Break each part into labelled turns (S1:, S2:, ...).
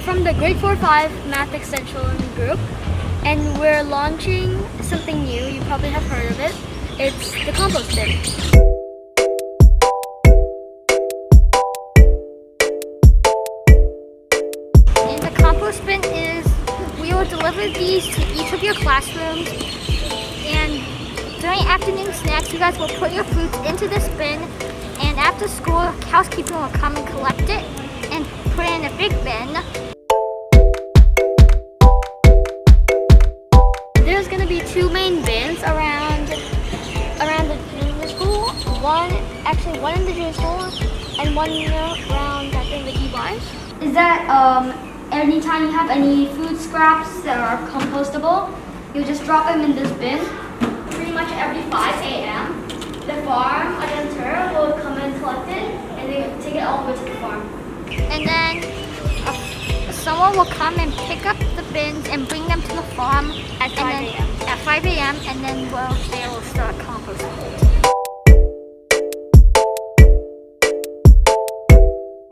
S1: from the grade 4-5 Math Extension group, and we're launching something new. You probably have heard of it. It's the compost bin. And the compost bin is, we will deliver these to each of your classrooms, and during afternoon snacks, you guys will put your fruits into this bin, and after school, housekeeping will come and collect it and put it in a big bin. There's going to be two main bins around the junior school. One in the junior school and one around, I think, the e-bars. Is that anytime you have any food scraps that are compostable, you just drop them in this bin. Pretty much every 5 a.m. the farm attendant will come and collect it, and they take it all the way to the farm. And then someone will come and pick up the bins and bring them to the farm at 5 a.m. and then they will start composting.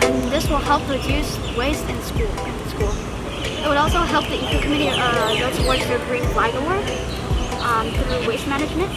S1: And this will help reduce waste in school. It would also help the eco committee go towards their green flag award through waste management.